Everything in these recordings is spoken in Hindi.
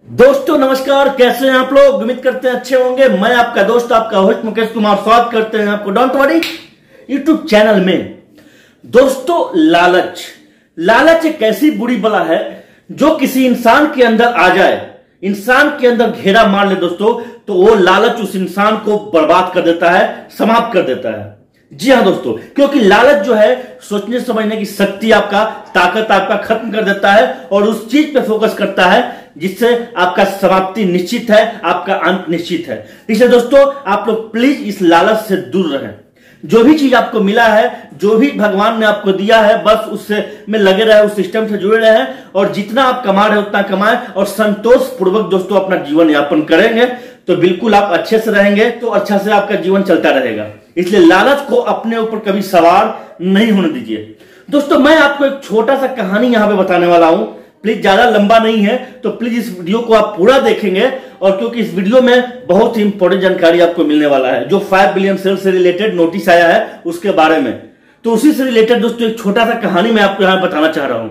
दोस्तों नमस्कार, कैसे हैं आप लोग। उम्मीद करते हैं अच्छे होंगे। मैं आपका दोस्त आपका होस्ट मुकेश कुमार स्वागत करते हैं आपको डोंट वरी यूट्यूब चैनल में। दोस्तों लालच एक ऐसी बुरी बला है जो किसी इंसान के अंदर आ जाए, इंसान के अंदर घेरा मार ले दोस्तों, तो वो लालच उस इंसान को बर्बाद कर देता है, समाप्त कर देता है। जी हाँ दोस्तों, क्योंकि लालच जो है सोचने समझने की शक्ति आपका, ताकत आपका खत्म कर देता है और उस चीज पे फोकस करता है जिससे आपका समाप्ति निश्चित है, आपका अंत निश्चित है। इसलिए दोस्तों आप लोग प्लीज इस लालच से दूर रहें। जो भी चीज आपको मिला है, जो भी भगवान ने आपको दिया है, बस उससे में लगे रहे, उस सिस्टम से जुड़े रहे और जितना आप कमा रहे उतना कमाएं और संतोष पूर्वक दोस्तों अपना जीवन यापन करेंगे तो बिल्कुल आप अच्छे से रहेंगे, तो अच्छा से आपका जीवन चलता रहेगा। इसलिए लालच को अपने ऊपर कभी सवार नहीं होने दीजिए। दोस्तों मैं आपको एक छोटा सा कहानी यहां पे बताने वाला हूं, प्लीज ज्यादा लंबा नहीं है, तो प्लीज इस वीडियो को आप पूरा देखेंगे और क्योंकि इस वीडियो में बहुत ही इंपॉर्टेंट जानकारी आपको मिलने वाला है। जो 5 बिलियन सेल्स से रिलेटेड नोटिस आया है उसके बारे में, तो उसी से रिलेटेड दोस्तों एक छोटा सा कहानी मैं आपको यहां बताना चाह रहा हूं।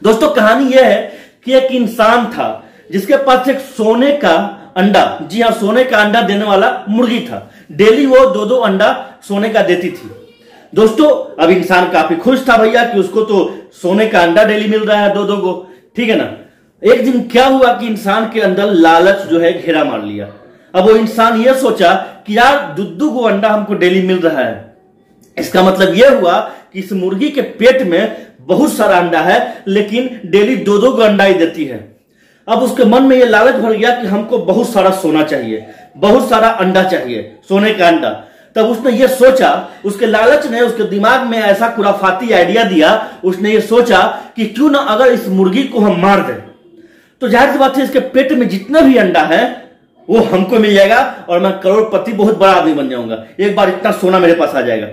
दोस्तों कहानी यह है कि एक इंसान था जिसके पास एक सोने का अंडा, जी हाँ सोने का अंडा देने वाला मुर्गी था। डेली वो 2-2 अंडा सोने का देती थी। दोस्तों अब इंसान काफी खुश था भैया कि उसको तो सोने का अंडा डेली मिल रहा है 2-2 को, ठीक है ना। एक दिन क्या हुआ कि इंसान के अंदर लालच जो है घेरा मार लिया। अब वो इंसान ये सोचा कि यार 2-2 को अंडा हमको डेली मिल रहा है, इसका मतलब यह हुआ कि इस मुर्गी के पेट में बहुत सारा अंडा है लेकिन डेली 2-2 को अंडा ही देती है। अब उसके मन में यह लालच भर गया कि हमको बहुत सारा सोना चाहिए, बहुत सारा अंडा चाहिए, सोने का अंडा। तब उसने ये सोचा, उसके लालच ने उसके दिमाग में ऐसा खुराफाती आइडिया दिया, उसने ये सोचा कि क्यों ना अगर इस मुर्गी को हम मार दें तो जाहिर सी बात है इसके पेट में जितना भी अंडा है वो हमको मिल जाएगा और मैं करोड़पति बहुत बड़ा आदमी बन जाऊंगा, एक बार इतना सोना मेरे पास आ जाएगा।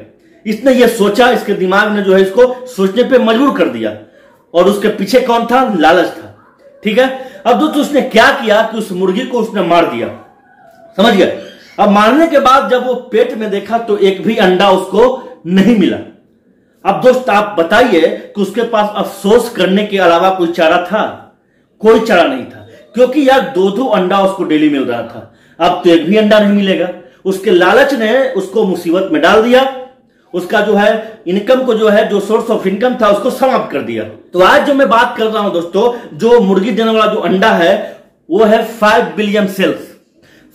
इसने ये सोचा, इसके दिमाग ने जो है इसको सोचने पे मजबूर कर दिया और उसके पीछे कौन था? लालच था, ठीक है। अब दोस्तों उसने क्या किया कि उस मुर्गी को उसने मार दिया, समझ गए। अब मारने के बाद जब वो पेट में देखा तो एक भी अंडा उसको नहीं मिला। अब दोस्त आप बताइए कि उसके पास अफसोस करने के अलावा कोई चारा था? कोई चारा नहीं था, क्योंकि यार 2-2 अंडा उसको डेली मिल रहा था। अब तो एक भी अंडा नहीं मिलेगा। उसके लालच ने उसको मुसीबत में डाल दिया, उसका जो है इनकम को जो है जो सोर्स ऑफ इनकम था उसको समाप्त कर दिया। तो आज जो मैं बात कर रहा हूं दोस्तों, जो मुर्गी देने वाला जो अंडा है वो है 5 बिलियन सेल्स।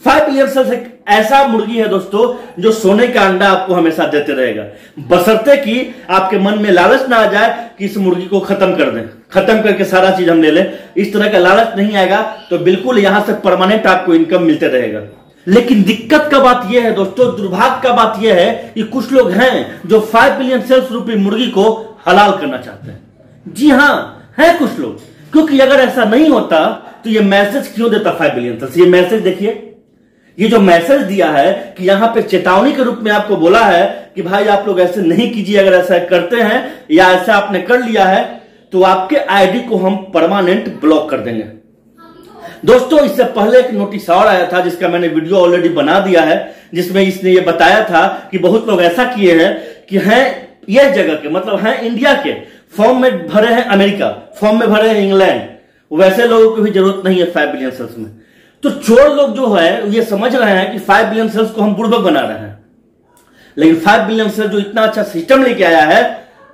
5 बिलियन सेल्स एक ऐसा मुर्गी है दोस्तों जो सोने का अंडा आपको हमेशा देते रहेगा, बशर्ते कि आपके मन में लालच ना आ जाए कि इस मुर्गी को खत्म कर दें, खत्म करके सारा चीज हम ले लें। इस तरह का लालच नहीं आएगा तो बिल्कुल यहां से परमानेंट आपको इनकम मिलते रहेगा। लेकिन दिक्कत का बात यह है दोस्तों, दुर्भाग्य का बात यह है कि कुछ लोग हैं जो 5 बिलियन सेल्स रूपी मुर्गी को हलाल करना चाहते हैं। जी हां, है कुछ लोग, क्योंकि अगर ऐसा नहीं होता तो ये मैसेज क्यों देता 5 बिलियन सेल्स? ये मैसेज देखिए, ये जो मैसेज दिया है कि यहां पे चेतावनी के रूप में आपको बोला है कि भाई आप लोग ऐसे नहीं कीजिए, अगर ऐसा करते हैं या ऐसा आपने कर लिया है तो आपके आईडी को हम परमानेंट ब्लॉक कर देंगे। दोस्तों इससे पहले एक नोटिस और आया था जिसका मैंने वीडियो ऑलरेडी बना दिया है, जिसमें इसने ये बताया था कि बहुत लोग ऐसा किए हैं कि हैं यह जगह के, मतलब हैं इंडिया के, फॉर्म में भरे हैं अमेरिका, फॉर्म में भरे हैं इंग्लैंड, वैसे लोगों की भी जरूरत नहीं है 5 बिलियन सेल्स में। तो चोर लोग जो है ये समझ रहे हैं कि 5 बिलियन सेल्स को हम बुड़बक बना रहे हैं, लेकिन 5 बिलियन सेल्स जो इतना अच्छा सिस्टम लेके आया है,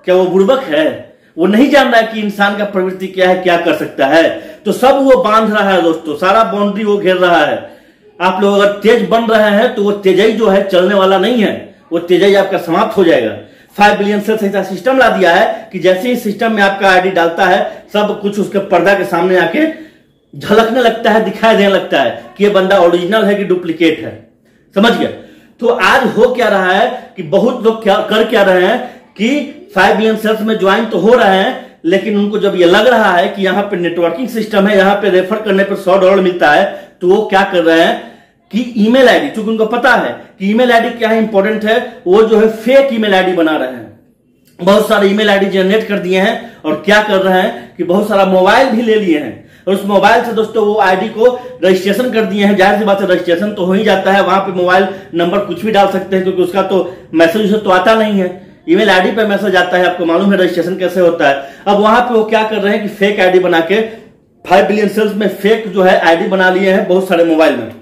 क्या वो बुड़बक है? वो नहीं जान रहा है कि इंसान का प्रवृत्ति क्या है, क्या कर सकता है। तो सब वो बांध रहा है दोस्तों, सारा बाउंड्री वो घेर रहा है। आप लोग अगर तेज बन रहे हैं तो वो तेजाई जो है चलने वाला नहीं है, वो तेजाई आपका समाप्त हो जाएगा। 5 बिलियन सेल्स ऐसा सिस्टम ला दिया है कि जैसे ही सिस्टम में आपका आईडी डालता है सब कुछ उसके पर्दा के सामने आके झलकने लगता है, दिखाई देने लगता है कि ये बंदा ओरिजिनल है कि डुप्लीकेट है, समझ गया। तो आज हो क्या रहा है कि बहुत लोग क्या कर रहे हैं कि 5 बिलियन सेल्स में ज्वाइन तो हो रहे हैं, लेकिन उनको जब ये लग रहा है कि यहाँ पे नेटवर्किंग सिस्टम है, यहाँ पे रेफर करने पर $100 मिलता है, तो वो क्या कर रहे हैं कि ईमेल आईडी, चूंकि उनको पता है कि ईमेल आईडी क्या है इंपॉर्टेंट है, वो जो है फेक ईमेल आईडी बना रहे हैं। बहुत सारे ईमेल आईडी जनरेट कर दिए हैं और क्या कर रहे हैं कि बहुत सारा मोबाइल भी ले लिए हैं और उस मोबाइल से दोस्तों वो आईडी को रजिस्ट्रेशन कर दिए हैं। जाहिर सी बात है रजिस्ट्रेशन तो हो ही जाता है, वहां पे मोबाइल नंबर कुछ भी डाल सकते हैं क्योंकि उसका तो मैसेज तो आता नहीं है, ईमेल आईडी पे मैसेज आता है। आपको मालूम है रजिस्ट्रेशन कैसे होता है। अब वहां पे वो क्या कर रहे हैं कि फेक आईडी बना के 5 बिलियन सेल्स में फेक जो है आईडी बना लिए हैं बहुत सारे मोबाइल में,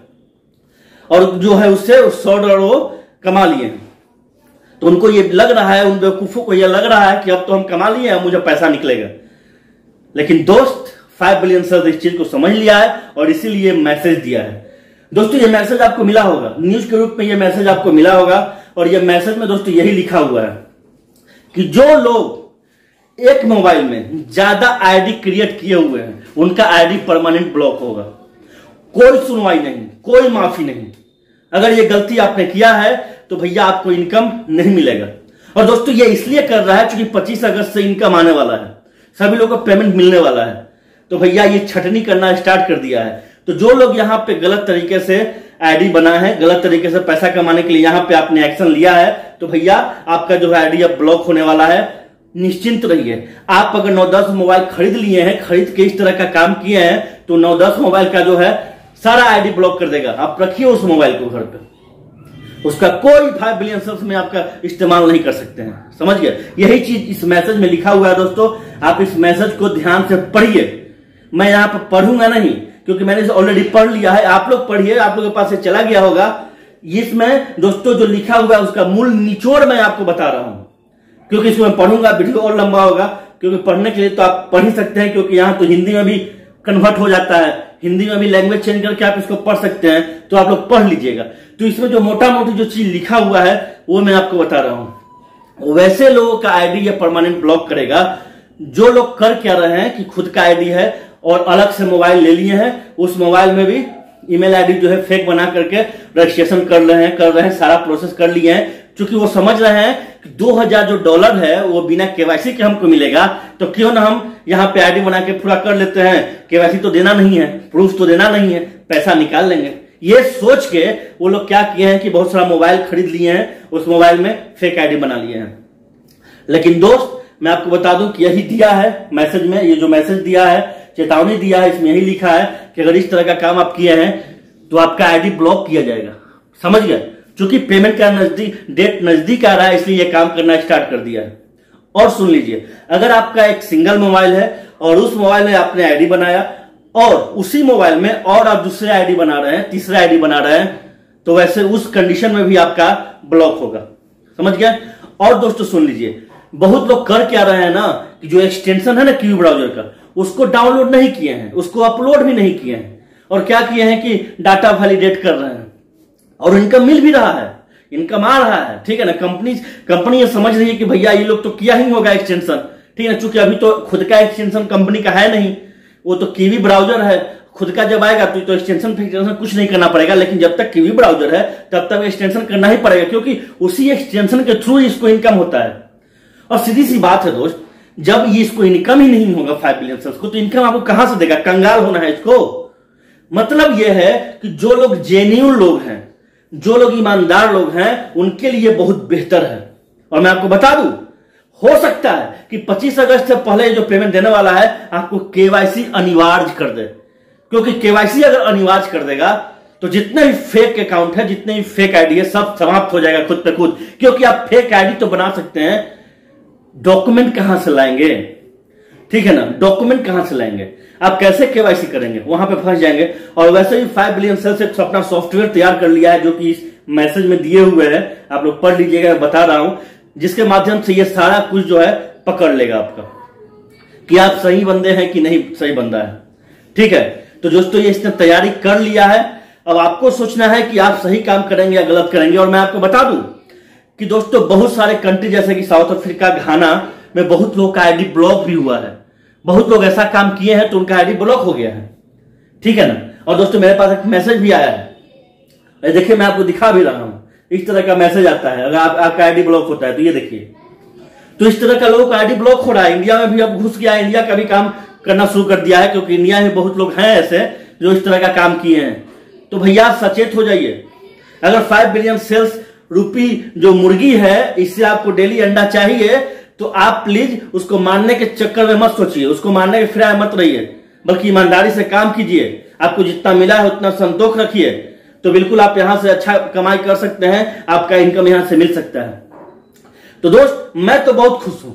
और जो है उससे $100 वो कमा लिए हैं। तो उनको ये लग रहा है, उन बेवकूफों को ये लग रहा है कि अब तो हम कमा लिए हैं, मुझे पैसा निकलेगा। लेकिन दोस्त 5 बिलियन सेल्स इस चीज को समझ लिया है और इसीलिए मैसेज दिया है। दोस्तों ये मैसेज आपको मिला होगा, न्यूज के रूप में ये मैसेज आपको मिला होगा, और ये मैसेज में दोस्तों यही लिखा हुआ है कि जो लोग एक मोबाइल में ज्यादा आईडी क्रिएट किए हुए हैं उनका आईडी परमानेंट ब्लॉक होगा। कोई सुनवाई नहीं, कोई माफी नहीं। अगर ये गलती आपने किया है तो भैया आपको इनकम नहीं मिलेगा। और दोस्तों ये इसलिए कर रहा है क्योंकि 25 अगस्त से इनकम आने वाला है, सभी लोगों को पेमेंट मिलने वाला है। तो भैया ये छटनी करना स्टार्ट कर दिया है। तो जो लोग यहाँ पे गलत तरीके से आईडी बना है, गलत तरीके से पैसा कमाने के लिए यहाँ पे आपने एक्शन लिया है, तो भैया आपका जो है आईडी अब ब्लॉक होने वाला है। निश्चिंत रहिए। आप अगर 9-10 मोबाइल खरीद लिए हैं, खरीद के इस तरह का काम किए हैं, तो 9-10 मोबाइल का जो है सारा आईडी ब्लॉक कर देगा। आप रखिए उस मोबाइल को घर पे, उसका कोई 5 बिलियन सेल्स में आपका इस्तेमाल नहीं कर सकते हैं। समझ गए? यही चीज इस मैसेज में लिखा हुआ है। दोस्तों आप इस मैसेज को ध्यान से पढ़िए। मैं यहाँ पर पढ़ूंगा नहीं क्योंकि मैंने इसे ऑलरेडी पढ़ लिया है। आप लोग पढ़िए, आप लोगों के पास से चला गया होगा। इसमें दोस्तों जो लिखा हुआ है उसका मूल निचोड़ मैं आपको बता रहा हूं, क्योंकि इसको मैं पढ़ूंगा वीडियो और लंबा होगा। क्योंकि पढ़ने के लिए तो आप पढ़ ही सकते हैं, क्योंकि यहाँ तो हिंदी में भी कन्वर्ट हो जाता है, हिंदी में भी लैंग्वेज चेंज करके आप इसको पढ़ सकते हैं। तो आप लोग पढ़ लीजिएगा। तो इसमें जो मोटा मोटी जो चीज लिखा हुआ है वो मैं आपको बता रहा हूं। वैसे लोगों का आईडी ये परमानेंट ब्लॉक करेगा जो लोग कर क्या रहे हैं कि खुद का आईडी है और अलग से मोबाइल ले लिए हैं, उस मोबाइल में भी ईमेल आईडी जो है फेक बना करके रजिस्ट्रेशन कर रहे हैं, सारा प्रोसेस कर लिए हैं। क्योंकि वो समझ रहे हैं कि $2000 जो डॉलर है वो बिना केवाईसी के हमको मिलेगा, तो क्यों ना हम यहाँ पे आईडी बना के पूरा कर लेते हैं। केवाईसी तो देना नहीं है, प्रूफ तो देना नहीं है, पैसा निकाल लेंगे। ये सोच के वो लोग क्या किए हैं कि बहुत सारा मोबाइल खरीद लिए हैं, उस मोबाइल में फेक आईडी बना लिए हैं। लेकिन दोस्त मैं आपको बता दूं कि यही दिया है मैसेज में, ये जो मैसेज दिया है, चेतावनी दिया है, इसमें यही लिखा है कि अगर इस तरह का काम आप किए हैं तो आपका आईडी ब्लॉक किया जाएगा। समझ गए? क्योंकि पेमेंट का डेट नजदीक आ रहा है, इसलिए ये काम करना स्टार्ट कर दिया है। और सुन लीजिए, अगर आपका एक सिंगल मोबाइल है और उस मोबाइल में आपने आईडी बनाया और उसी मोबाइल में और आप दूसरे आईडी बना रहे हैं, तीसरा आईडी बना रहे हैं, तो वैसे उस कंडीशन में भी आपका ब्लॉक होगा। समझ गए? और दोस्तों सुन लीजिए, बहुत लोग कर क्या रहे हैं ना कि जो एक्सटेंशन है ना क्यू ब्राउजर का, उसको डाउनलोड नहीं किए हैं, उसको अपलोड भी नहीं किए हैं, और क्या किए हैं कि डाटा वैलिडेट कर रहे हैं और इनकम मिल भी रहा है, इनकम आ रहा है। ठीक है ना? कंपनी ये समझ रही है कि भैया ये लोग तो किया ही होगा एक्सटेंशन। ठीक है? चूंकि अभी तो खुद का एक्सटेंशन कंपनी का है नहीं, वो तो कीवी ब्राउजर है। खुद का जब आएगा तो एक्सटेंशन कुछ नहीं करना पड़ेगा, लेकिन जब तक कीवी ब्राउजर है तब तक एक्सटेंशन करना ही पड़ेगा, क्योंकि उसी एक्सटेंशन के थ्रू इसको इनकम होता है। और सीधी सी बात है दोस्त, जब ये इसको इनकम ही नहीं होगा 5 बिलियन सेल्स को, तो इनकम आपको कहां से देगा? कंगाल होना है इसको। मतलब यह है कि जो लोग जेन्युइन लोग हैं, जो लोग ईमानदार लोग हैं, उनके लिए बहुत बेहतर है। और मैं आपको बता दूं, हो सकता है कि 25 अगस्त से पहले जो पेमेंट देने वाला है आपको केवाईसी अनिवार्य कर दे। क्योंकि केवाईसी अगर अनिवार्य कर देगा तो जितने भी फेक अकाउंट है, जितने भी फेक आईडी है, सब समाप्त हो जाएगा खुद पे खुद। क्योंकि आप फेक आईडी तो बना सकते हैं, डॉक्यूमेंट कहां से लाएंगे? ठीक है ना? डॉक्यूमेंट कहां से लाएंगे? आप कैसे केवाईसी करेंगे? वहां पे फंस जाएंगे। और वैसे भी 5 बिलियन सेल्स से अपना सॉफ्टवेयर तैयार कर लिया है, जो कि इस मैसेज में दिए हुए हैं, आप लोग पढ़ लीजिएगा, मैं बता रहा हूं, जिसके माध्यम से ये सारा कुछ जो है पकड़ लेगा आपका कि आप सही बंदे हैं कि नहीं सही बंदा है। ठीक है? तो दोस्तों ये इसने तैयारी कर लिया है। अब आपको सोचना है कि आप सही काम करेंगे या गलत करेंगे। और मैं आपको बता दूं कि दोस्तों बहुत सारे कंट्री जैसे कि साउथ अफ्रीका, घाना में बहुत लोगों का आईडी ब्लॉक भी हुआ है। बहुत लोग ऐसा काम किए हैं तो उनका आईडी ब्लॉक हो गया है। ठीक है ना? और दोस्तों मेरे पास एक मैसेज भी आया है, देखिए मैं आपको दिखा भी रहा हूं। इस तरह का मैसेज आता है अगर आपका आईडी ब्लॉक होता है तो ये देखिए। तो इस तरह का लोगों का आईडी ब्लॉक हो रहा है। इंडिया में भी अब घुस गया है, इंडिया का भी काम करना शुरू कर दिया है, क्योंकि इंडिया में बहुत लोग हैं ऐसे जो इस तरह का काम किए हैं। तो भैया सचेत हो जाइए। अगर 5 बिलियन सेल्स रूपी जो मुर्गी है, इससे आपको डेली अंडा चाहिए, तो आप प्लीज उसको मारने के चक्कर में मत सोचिए, उसको मारने के फिराए मत रहिए, बल्कि ईमानदारी से काम कीजिए। आपको जितना मिला है उतना संतोष रखिए, तो बिल्कुल आप यहां से अच्छा कमाई कर सकते हैं, आपका इनकम यहां से मिल सकता है। तो दोस्त मैं तो बहुत खुश हूं,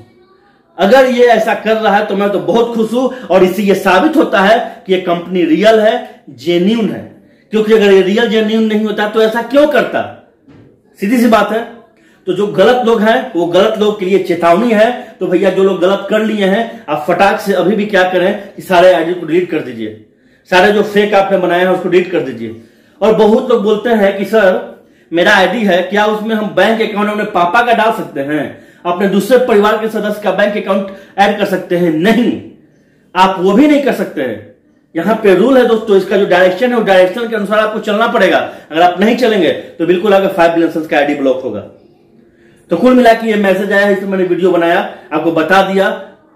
अगर ये ऐसा कर रहा है तो मैं तो बहुत खुश हूं, और इससे ये साबित होता है कि ये कंपनी रियल है, जेन्युइन है। क्योंकि अगर ये रियल जेन्युइन नहीं होता तो ऐसा क्यों करता, सीधी सी बात है। तो जो गलत लोग हैं वो गलत लोग के लिए चेतावनी है। तो भैया जो लोग गलत कर लिए हैं, आप फटाक से अभी भी क्या करें कि सारे आईडी को डिलीट कर दीजिए, सारे जो फेक आपने बनाए हैं उसको डिलीट कर दीजिए। और बहुत लोग बोलते हैं कि सर मेरा आईडी है, क्या उसमें हम बैंक अकाउंट अपने पापा का डाल सकते हैं, अपने दूसरे परिवार के सदस्य का बैंक अकाउंट ऐड कर सकते हैं? नहीं, आप वो भी नहीं कर सकते हैं। यहां पे रूल है दोस्तों, इसका जो डायरेक्शन है उस डायरेक्शन के अनुसार आपको चलना पड़ेगा। अगर आप नहीं चलेंगे तो बिल्कुल आपका 5 बिलियन का आईडी ब्लॉक होगा। तो कुल मिला के ये मैसेज आया, इसमें मैंने वीडियो बनाया, आपको बता दिया।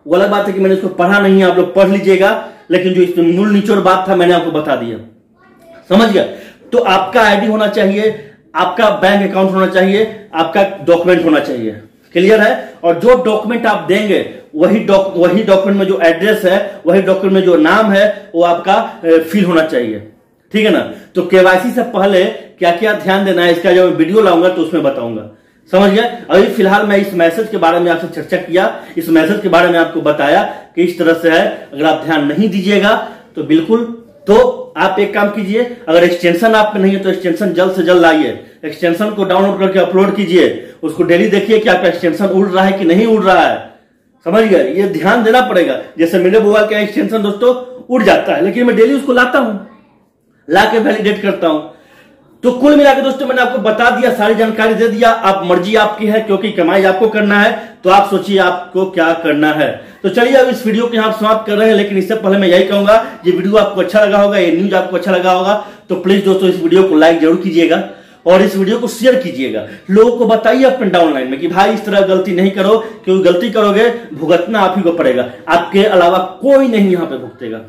वो अलग बात है कि मैंने इसको पढ़ा नहीं है, आप लोग पढ़ लीजिएगा, लेकिन जो इसमें मूल निचोड़ बात था मैंने आपको बता दिया, समझ गया। तो आपका आईडी होना चाहिए, आपका बैंक अकाउंट होना चाहिए, आपका डॉक्यूमेंट होना चाहिए, क्लियर है। और जो डॉक्यूमेंट आप देंगे वही डॉक्यूमेंट में जो एड्रेस है, वही डॉक्यूमेंट में जो नाम है वो आपका फिल होना चाहिए, ठीक है ना। तो केवाईसी से पहले क्या क्या ध्यान देना है, इसका जब वीडियो लाऊंगा तो उसमें बताऊंगा, समझ गए। अभी फिलहाल मैं इस मैसेज के बारे में आपसे चर्चा किया, इस मैसेज के बारे में आपको बताया कि इस तरह से है। अगर आप ध्यान नहीं दीजिएगा तो बिल्कुल, तो आप एक काम कीजिए, अगर एक्सटेंशन आप पे नहीं है तो एक्सटेंशन जल्द से जल्द लाइए, एक्सटेंशन को डाउनलोड करके अपलोड कीजिए, उसको डेली देखिए कि आपका एक्सटेंशन उड़ रहा है कि नहीं उड़ रहा है, समझ गए। ये ध्यान देना पड़ेगा। जैसे मेरे मोबाइल का एक्सटेंशन दोस्तों उड़ जाता है, लेकिन मैं डेली उसको लाता हूं, लाके वैलिडेट करता हूं। तो कुल मिलाकर दोस्तों मैंने आपको बता दिया, सारी जानकारी दे दिया। आप मर्जी आपकी है, क्योंकि कमाई आपको करना है, तो आप सोचिए आपको क्या करना है। तो चलिए अब इस वीडियो को यहां समाप्त कर रहे हैं, लेकिन इससे पहले मैं यही कहूंगा, ये वीडियो आपको अच्छा लगा होगा, ये न्यूज आपको अच्छा लगा होगा, तो प्लीज दोस्तों इस वीडियो को लाइक जरूर कीजिएगा और इस वीडियो को शेयर कीजिएगा। लोगों को बताइए अपने डाउनलाइन में कि भाई इस तरह गलती नहीं करो, क्योंकि गलती करोगे भुगतना आप ही को पड़ेगा, आपके अलावा कोई नहीं यहां पे भुगतेगा,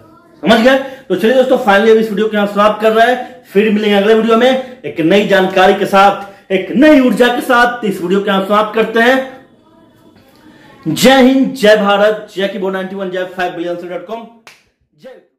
समझ गए। तो चलिए दोस्तों फाइनली अब इस वीडियो को यहां समाप्त कर रहे हैं, फिर मिलेंगे अगले वीडियो में एक नई जानकारी के साथ, एक नई ऊर्जा के साथ। इस वीडियो को यहां समाप्त करते हैं। जय हिंद, जय भारत, जय कीबोर्ड 91, जय 5billion.com, जय।